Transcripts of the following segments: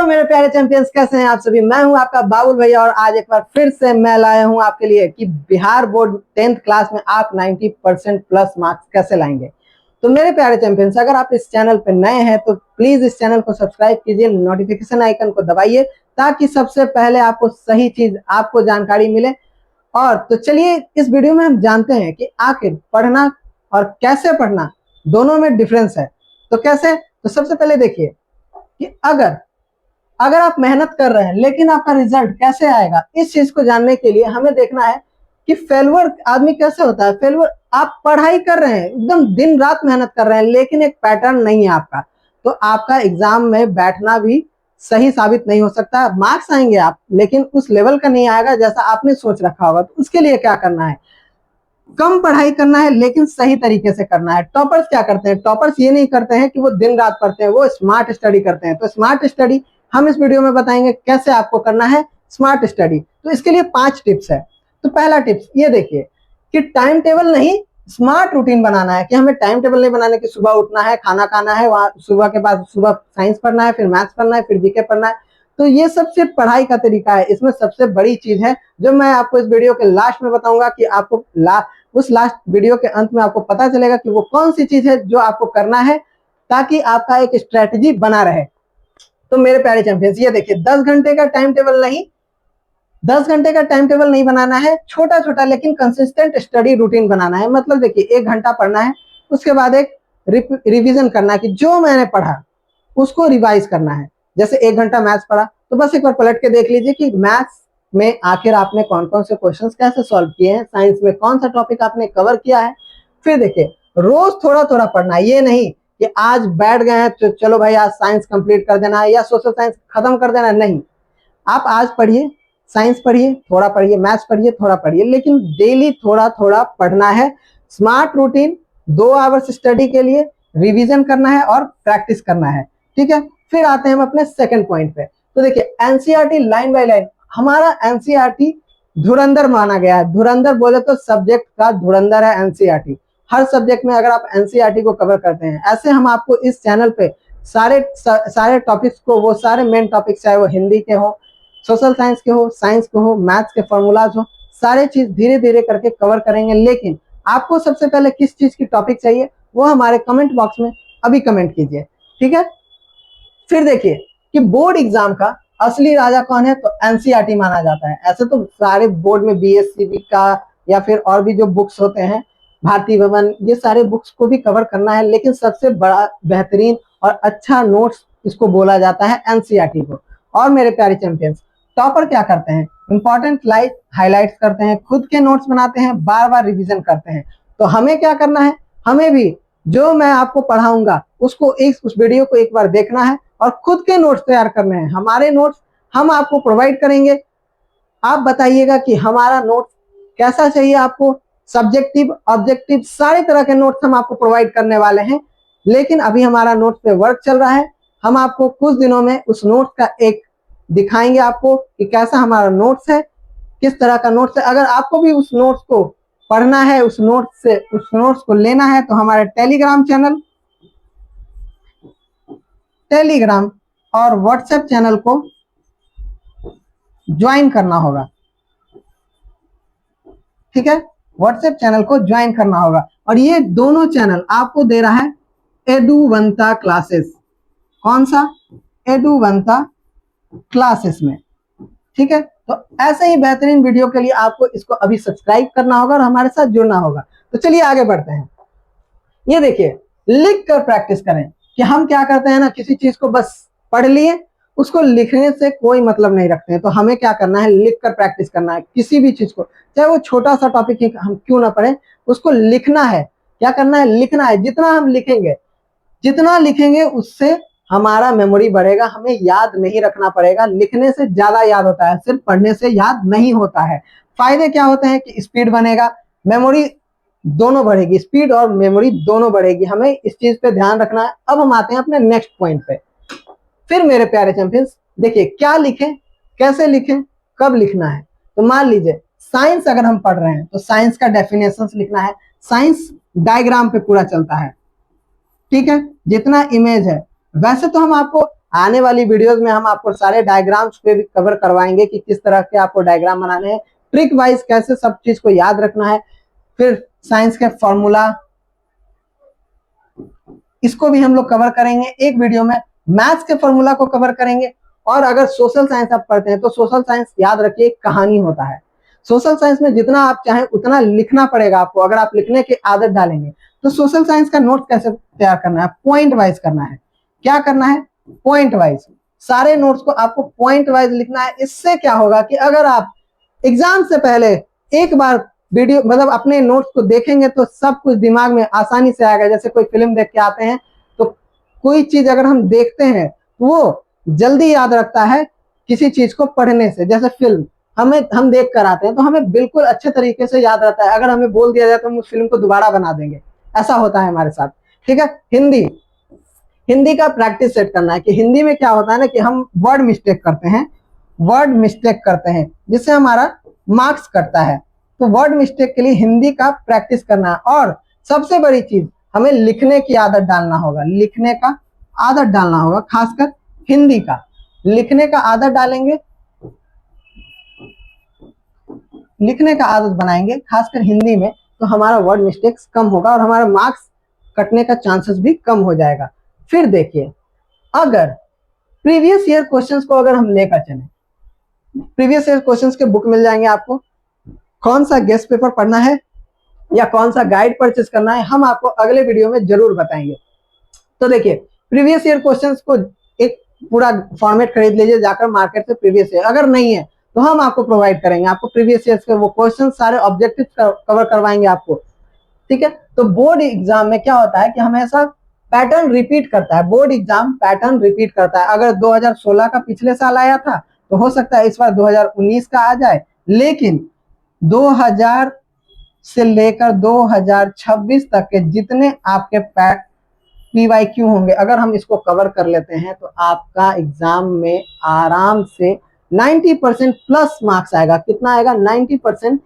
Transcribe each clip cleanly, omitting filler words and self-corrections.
Hello मेरे प्यारे champions, कैसे हैं आप सभी। मैं हूं आपका बाबुल भैया और आज एक बार फिर से मैं लाया हूं आपके लिए कि बिहार बोर्ड 10th क्लास में आप 90% प्लस मार्क्स कैसे लाएंगे। तो मेरे प्यारे चैंपियंस, अगर आप इस चैनल पे नए हैं तो प्लीज इस चैनल को सब्सक्राइब कीजिए, नोटिफिकेशन आइकन को दबाइए ताकि सबसे पहले आपको सही चीज, आपको जानकारी मिले। और तो चलिए इस वीडियो में हम जानते हैं कि आखिर पढ़ना और कैसे पढ़ना दोनों में डिफरेंस है। तो कैसे, तो सबसे पहले देखिए कि अगर आप मेहनत कर रहे हैं लेकिन आपका रिजल्ट कैसे आएगा, इस चीज को जानने के लिए हमें देखना है कि फेलवर आदमी कैसे होता है। फेलवर, आप पढ़ाई कर रहे हैं, एकदम दिन रात मेहनत कर रहे हैं लेकिन एक पैटर्न नहीं है आपका, तो आपका एग्जाम में बैठना भी सही साबित नहीं हो सकता। मार्क्स आएंगे आप, लेकिन उस लेवल का नहीं आएगा जैसा आपने सोच रखा होगा। तो उसके लिए क्या करना है, कम पढ़ाई करना है लेकिन सही तरीके से करना है। टॉपर्स क्या करते हैं, टॉपर्स ये नहीं करते हैं कि वो दिन रात पढ़ते हैं, वो स्मार्ट स्टडी करते हैं। तो स्मार्ट स्टडी हम इस वीडियो में बताएंगे कैसे आपको करना है स्मार्ट स्टडी। तो इसके लिए 5 टिप्स है। तो पहला टिप्स ये देखिए कि टाइम टेबल नहीं, स्मार्ट रूटीन बनाना है। कि हमें टाइम टेबल नहीं बनाने की सुबह उठना है, खाना खाना है, वहां सुबह के बाद सुबह साइंस पढ़ना है, फिर मैथ्स पढ़ना है, फिर जीके पढ़ना है। तो ये सब सिर्फ पढ़ाई का तरीका है। इसमें सबसे बड़ी चीज है जो मैं आपको इस वीडियो के लास्ट में बताऊंगा कि आपको उस लास्ट वीडियो के अंत में आपको पता चलेगा कि वो कौन सी चीज है जो आपको करना है ताकि आपका एक स्ट्रेटजी बना रहे। तो मेरे प्यारे चैंपियंस, ये देखिए 10 घंटे का टाइम टेबल नहीं, 10 घंटे का टाइम टेबल नहीं बनाना है, छोटा छोटा लेकिन कंसिस्टेंट स्टडी रूटीन बनाना है। मतलब देखिए 1 घंटा पढ़ना है, उसके बाद एक रिवीजन करना है कि जो मैंने पढ़ा उसको रिवाइज करना है। जैसे 1 घंटा मैथ्स पढ़ा तो बस एक बार पलट के देख लीजिए कि मैथ्स में आखिर आपने कौन कौन से क्वेश्चंस कैसे सॉल्व किए हैं, साइंस में कौन सा टॉपिक आपने कवर किया है। फिर देखिए रोज थोड़ा थोड़ा पढ़ना है, ये नहीं कि आज बैठ गए हैं तो चलो भाई आज साइंस कंप्लीट कर देना है या सोशल साइंस खत्म कर देना है। नहीं, आप आज पढ़िए, साइंस पढ़िए, थोड़ा पढ़िए, मैथ्स पढ़िए, थोड़ा पढ़िए, लेकिन डेली थोड़ा थोड़ा पढ़ना है। स्मार्ट रूटीन, 2 आवर्स स्टडी के लिए रिवीजन करना है और प्रैक्टिस करना है। ठीक है, फिर आते हैं हम अपने सेकंड पॉइंट पे। तो देखिए एनसीईआरटी लाइन बाय लाइन, हमारा एनसीईआरटी धुरंधर माना गया है। धुरंधर बोले तो सब्जेक्ट का धुरंधर है एनसीईआरटी। हर सब्जेक्ट में अगर आप एनसीईआरटी को कवर करते हैं, ऐसे हम आपको इस चैनल पे सारे टॉपिक्स को, वो सारे मेन टॉपिक्स, चाहे वो हिंदी के हो, सोशल साइंस के हो, साइंस के हो, मैथ्स के फॉर्मूलाज हो, सारे चीज धीरे धीरे करके कवर करेंगे। लेकिन आपको सबसे पहले किस चीज की टॉपिक चाहिए वो हमारे कमेंट बॉक्स में अभी कमेंट कीजिए। ठीक है, फिर देखिए कि बोर्ड एग्जाम का असली राजा कौन है, तो एनसीईआरटी माना जाता है। ऐसे तो सारे बोर्ड में बीएससीबी का या फिर और भी जो बुक्स होते हैं, भारतीय भवन, ये सारे बुक्स को भी कवर करना है, लेकिन सबसे बड़ा, बेहतरीन और अच्छा नोट्स इसको बोला जाता है एनसीईआरटी को। और मेरे प्यारे चैंपियंस, टॉपर क्या करते हैं, इंपॉर्टेंट हाईलाइट्स करते हैं, खुद के नोट्स बनाते हैं, बार बार रिविजन करते हैं। तो हमें क्या करना है, हमें भी जो मैं आपको पढ़ाऊंगा उसको उस वीडियो को एक बार देखना है और खुद के नोट्स तैयार करने हैं। हमारे नोट्स हम आपको प्रोवाइड करेंगे, आप बताइएगा कि हमारा नोट्स कैसा चाहिए आपको। सब्जेक्टिव, ऑब्जेक्टिव, सारे तरह के नोट्स हम आपको प्रोवाइड करने वाले हैं। लेकिन अभी हमारा नोट्स पे वर्क चल रहा है, हम आपको कुछ दिनों में उस नोट्स का एक दिखाएंगे आपको कि कैसा हमारा नोट्स है, किस तरह का नोट्स है। अगर आपको भी उस नोट्स को पढ़ना है, उस नोट्स को लेना है, तो हमारे टेलीग्राम चैनल, टेलीग्राम और व्हाट्सएप चैनल को ज्वाइन करना होगा। ठीक है, व्हाट्सएप चैनल को ज्वाइन करना होगा। और ये दोनों चैनल आपको दे रहा है एडुवंता क्लासेस। कौन सा, एडुवंता क्लासेस में। ठीक है, तो ऐसे ही बेहतरीन वीडियो के लिए आपको इसको अभी सब्सक्राइब करना होगा और हमारे साथ जुड़ना होगा। तो चलिए आगे बढ़ते हैं। ये देखिए लिख कर प्रैक्टिस करें कि हम क्या करते हैं ना, किसी चीज को बस पढ़ लिए, उसको लिखने से कोई मतलब नहीं रखते हैं। तो हमें क्या करना है, लिख कर प्रैक्टिस करना है। किसी भी चीज को, चाहे वो छोटा सा टॉपिक ही हम क्यों ना पढ़े, उसको लिखना है। क्या करना है, लिखना है। जितना लिखेंगे उससे हमारा मेमोरी बढ़ेगा, हमें याद नहीं रखना पड़ेगा। लिखने से ज्यादा याद होता है, सिर्फ पढ़ने से याद नहीं होता है। फायदे क्या होते हैं कि स्पीड बनेगा, मेमोरी दोनों बढ़ेगी, स्पीड और मेमोरी दोनों बढ़ेगी। हमें इस चीज पे ध्यान रखना है। अब हम आते हैं अपने नेक्स्ट पॉइंट पे। फिर मेरे प्यारे चैंपियंस, देखिए क्या लिखें, कैसे लिखें, कब लिखना है। तो मान लीजिए साइंस अगर हम पढ़ रहे हैं तो साइंस का डेफिनेशन लिखना है। साइंस डायग्राम पे पूरा चलता है। ठीक है, जितना इमेज है, वैसे तो हम आपको आने वाली वीडियोस में हम आपको सारे डायग्राम्स पे भी कवर करवाएंगे कि किस तरह के आपको डायग्राम बनाने हैं, ट्रिक वाइज कैसे सब चीज को याद रखना है, फिर साइंस के फॉर्मूला इसको भी हम लोग कवर करेंगे एक वीडियो में, मैथ्स के फॉर्मूला को कवर करेंगे। और अगर सोशल साइंस आप पढ़ते हैं तो सोशल साइंस याद रखिए कहानी होता है। सोशल साइंस में जितना आप चाहें उतना लिखना पड़ेगा आपको। अगर आप लिखने की आदत डालेंगे तो सोशल साइंस का नोट कैसे तैयार करना है, पॉइंट वाइज करना है। क्या करना है, पॉइंट वाइज सारे नोट्स को आपको पॉइंट वाइज लिखना है। इससे क्या होगा कि अगर आप एग्जाम से पहले एक बार वीडियो मतलब अपने नोट्स को देखेंगे तो सब कुछ दिमाग में आसानी से आएगा। जैसे कोई फिल्म देख के आते हैं तो कोई चीज अगर हम देखते हैं तो वो जल्दी याद रखता है किसी चीज को पढ़ने से। जैसे फिल्म हम देख कर आते हैं तो हमें बिल्कुल अच्छे तरीके से याद रहता है। अगर हमें बोल दिया जाए तो हम उस फिल्म को दोबारा बना देंगे, ऐसा होता है हमारे साथ। ठीक है, हिंदी का प्रैक्टिस सेट करना है कि हिंदी में क्या होता है ना कि हम वर्ड मिस्टेक करते हैं जिससे हमारा मार्क्स कटता है। तो वर्ड मिस्टेक के लिए हिंदी का प्रैक्टिस करना है। और सबसे बड़ी चीज हमें लिखने की आदत डालना होगा, खासकर हिंदी का लिखने का आदत डालेंगे, लिखने का आदत बनाएंगे खासकर हिंदी में, तो हमारा वर्ड मिस्टेक्स कम होगा और हमारा मार्क्स कटने का चांसेस भी कम हो जाएगा। फिर देखिए, अगर प्रीवियस ईयर क्वेश्चंस को अगर हम लेकर चलें, प्रीवियस ईयर क्वेश्चंस के बुक मिल जाएंगे आपको। कौन सा गेस्ट पेपर पढ़ना है या कौन सा गाइड परचेस करना है हम आपको अगले वीडियो में जरूर बताएंगे। तो देखिए, प्रीवियस ईयर क्वेश्चंस को एक पूरा फॉर्मेट खरीद लीजिए जाकर मार्केट से। प्रीवियस ईयर अगर नहीं है तो हम आपको प्रोवाइड करेंगे, आपको प्रीवियस ईयर के वो क्वेश्चन सारे ऑब्जेक्टिव कवर करवाएंगे आपको। ठीक है, तो बोर्ड एग्जाम में क्या होता है कि हमेशा पैटर्न रिपीट करता है, बोर्ड एग्जाम पैटर्न रिपीट करता है। अगर 2016 का पिछले साल आया था तो हो सकता है इस बार 2019 का आ जाए, लेकिन 2000 से लेकर 2026 तक के जितने आपके PYQ होंगे, अगर हम इसको कवर कर लेते हैं तो आपका एग्जाम में आराम से 90% प्लस मार्क्स आएगा। कितना आएगा, 90%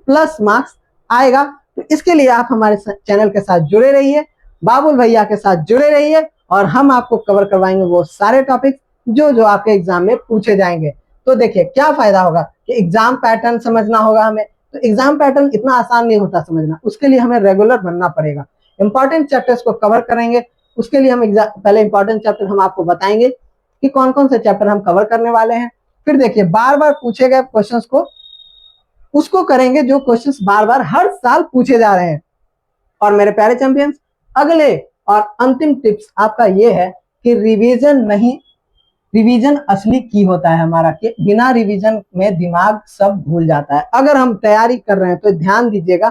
प्लस मार्क्स आएगा। तो इसके लिए आप हमारे चैनल के साथ जुड़े रहिए, बाबुल भैया के साथ जुड़े रहिए और हम आपको कवर करवाएंगे वो सारे टॉपिक जो आपके एग्जाम में पूछे जाएंगे। तो देखिए क्या फायदा होगा कि एग्जाम पैटर्न समझना होगा हमें। तो एग्जाम पैटर्न इतना आसान नहीं होता समझना, उसके लिए हमें रेगुलर बनना पड़ेगा। इंपॉर्टेंट चैप्टर्स को कवर करेंगे, उसके लिए हम पहले इंपॉर्टेंट चैप्टर हम आपको बताएंगे कि कौन कौन से चैप्टर हम कवर करने वाले हैं। फिर देखिए, बार बार पूछे गए क्वेश्चंस को उसको करेंगे जो क्वेश्चंस बार बार हर साल पूछे जा रहे हैं। और मेरे प्यारे चैंपियंस, अगले और अंतिम टिप्स आपका ये है कि रिवीजन असली की होता है हमारा, कि बिना रिवीजन में दिमाग सब भूल जाता है। अगर हम तैयारी कर रहे हैं तो ध्यान दीजिएगा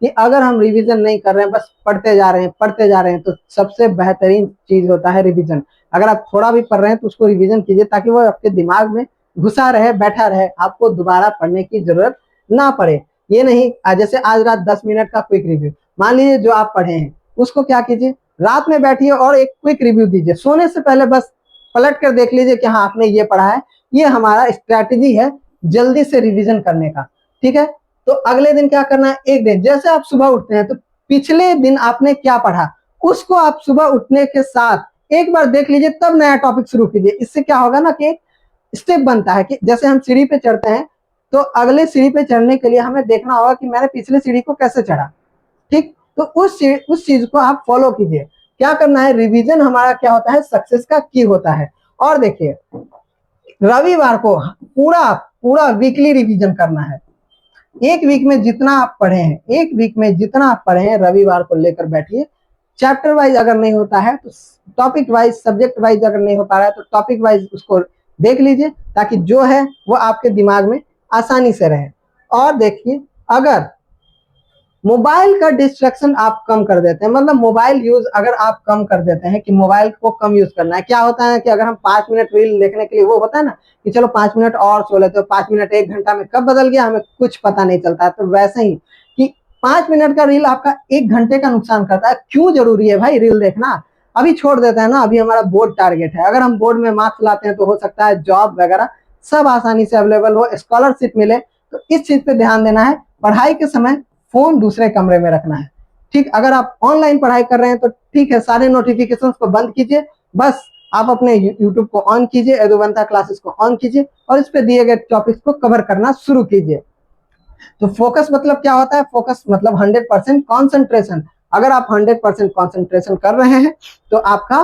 कि अगर हम रिवीजन नहीं कर रहे हैं, बस पढ़ते जा रहे हैं तो सबसे बेहतरीन चीज होता है रिवीजन। अगर आप थोड़ा भी पढ़ रहे हैं तो उसको रिवीजन कीजिए ताकि वो आपके दिमाग में घुसा रहे, बैठा रहे, आपको दोबारा पढ़ने की जरूरत ना पड़े। ये नहीं जैसे आज रात 10 मिनट का क्विक रिव्यू, मान लीजिए जो आप पढ़े हैं उसको क्या कीजिए, रात में बैठिए और एक क्विक रिव्यू दीजिए। सोने से पहले बस पलट कर देख लीजिए कि हाँ आपने ये पढ़ा है। ये हमारा स्ट्रैटेजी है जल्दी से रिवीजन करने का। ठीक है, तो अगले दिन क्या करना है, एक दिन जैसे आप सुबह उठते हैं तो पिछले दिन आपने क्या पढ़ा उसको आप सुबह उठने के साथ एक बार देख लीजिए, तब नया टॉपिक शुरू कीजिए। इससे क्या होगा ना कि एक स्टेप बनता है कि जैसे हम सीढ़ी पे चढ़ते हैं तो अगले सीढ़ी पे चढ़ने के लिए हमें देखना होगा कि मैंने पिछले सीढ़ी को कैसे चढ़ा। ठीक, तो उस चीज को आप फॉलो कीजिए। क्या करना है, रिवीजन हमारा क्या होता है, सक्सेस का की होता है। और देखिए, रविवार को पूरा वीकली रिवीजन करना है। एक वीक में जितना आप पढ़े हैं रविवार को लेकर बैठिए। चैप्टर वाइज अगर नहीं होता है तो टॉपिक वाइज, सब्जेक्ट वाइज अगर नहीं हो पा रहा है तो टॉपिक वाइज उसको देख लीजिए ताकि जो है वो आपके दिमाग में आसानी से रहे। और देखिए, अगर मोबाइल का डिस्ट्रैक्शन आप कम कर देते हैं, मतलब मोबाइल यूज अगर आप कम कर देते हैं कि मोबाइल को कम यूज करना है। क्या होता है कि अगर हम 5 मिनट रील देखने के लिए, वो होता है ना कि चलो 5 मिनट और सो लेते हो, 5 मिनट 1 घंटा में कब बदल गया हमें कुछ पता नहीं चलता है। तो वैसे ही कि 5 मिनट का रील आपका 1 घंटे का नुकसान करता है। क्यों जरूरी है भाई रील देखना, अभी छोड़ देते हैं ना, अभी हमारा बोर्ड टारगेट है। अगर हम बोर्ड में मार्क्स लाते हैं तो हो सकता है जॉब वगैरह सब आसानी से अवेलेबल हो, स्कॉलरशिप मिले। तो इस चीज पे ध्यान देना है। पढ़ाई के समय फोन दूसरे कमरे में रखना है। ठीक, अगर आप ऑनलाइन पढ़ाई कर रहे हैं तो ठीक है, सारे नोटिफिकेशंस को बंद कीजिए, बस आप अपने YouTube को ऑन कीजिए, एडुवंता क्लासेस को ऑन कीजिए और इस पे दिए गए टॉपिक्स को कवर करना शुरू कीजिए। तो फोकस मतलब क्या होता है? फोकस मतलब 100% कॉन्सेंट्रेशन। अगर आप 100% कॉन्सेंट्रेशन कर रहे हैं तो आपका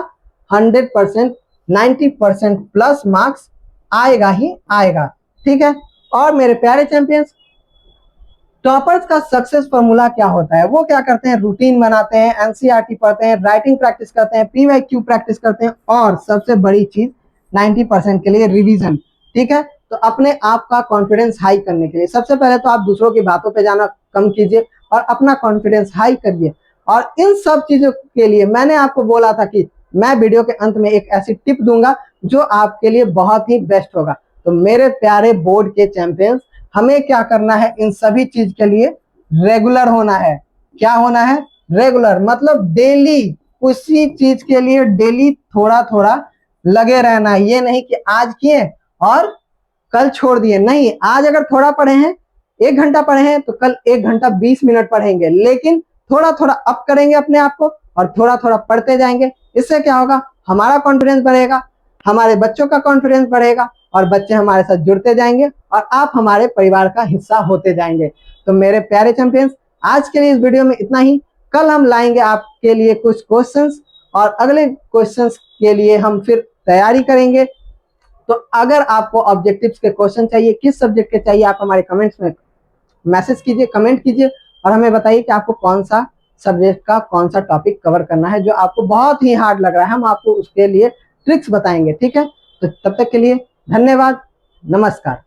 100% 90% प्लस मार्क्स आएगा ही आएगा। ठीक है। और मेरे प्यारे चैंपियंस, टॉपर्स का सक्सेस फॉर्मूला क्या होता है? वो क्या करते हैं? रूटीन बनाते हैं, एनसीईआरटी पढ़ते हैं, राइटिंग प्रैक्टिस करते हैं, पीवाईक्यू प्रैक्टिस करते हैं और सबसे बड़ी चीज 90% के लिए रिवीजन। ठीक है। तो अपने आप का कॉन्फिडेंस हाई करने के लिए सबसे पहले तो आप दूसरों की बातों पे जाना कम कीजिए और अपना कॉन्फिडेंस हाई करिए। और इन सब चीजों के लिए मैंने आपको बोला था कि मैं वीडियो के अंत में एक ऐसी टिप दूंगा जो आपके लिए बहुत ही बेस्ट होगा। तो मेरे प्यारे बोर्ड के चैंपियंस, हमें क्या करना है? इन सभी चीज के लिए रेगुलर होना है। क्या होना है? रेगुलर मतलब डेली उसी चीज के लिए डेली थोड़ा थोड़ा लगे रहना है। ये नहीं कि आज किए और कल छोड़ दिए। नहीं, आज अगर थोड़ा पढ़े हैं, 1 घंटा पढ़े हैं, तो कल 1 घंटा 20 मिनट पढ़ेंगे, लेकिन थोड़ा थोड़ा अप करेंगे अपने आप को और थोड़ा थोड़ा पढ़ते जाएंगे। इससे क्या होगा? हमारा कॉन्फिडेंस बढ़ेगा, हमारे बच्चों का कॉन्फिडेंस बढ़ेगा और बच्चे हमारे साथ जुड़ते जाएंगे और आप हमारे परिवार का हिस्सा होते जाएंगे। तो मेरे प्यारे चैंपियंस, आज के लिए इस वीडियो में इतना ही। कल हम लाएंगे आपके लिए कुछ क्वेश्चंस और अगले क्वेश्चंस के लिए हम फिर तैयारी करेंगे। तो अगर आपको ऑब्जेक्टिव्स के क्वेश्चन चाहिए, किस सब्जेक्ट के चाहिए, आप हमारे कमेंट्स में मैसेज कीजिए, कमेंट कीजिए और हमें बताइए कि आपको कौन सा सब्जेक्ट का कौन सा टॉपिक कवर करना है जो आपको बहुत ही हार्ड लग रहा है। हम आपको उसके लिए ट्रिक्स बताएंगे। ठीक है। तो तब तक के लिए धन्यवाद, नमस्कार।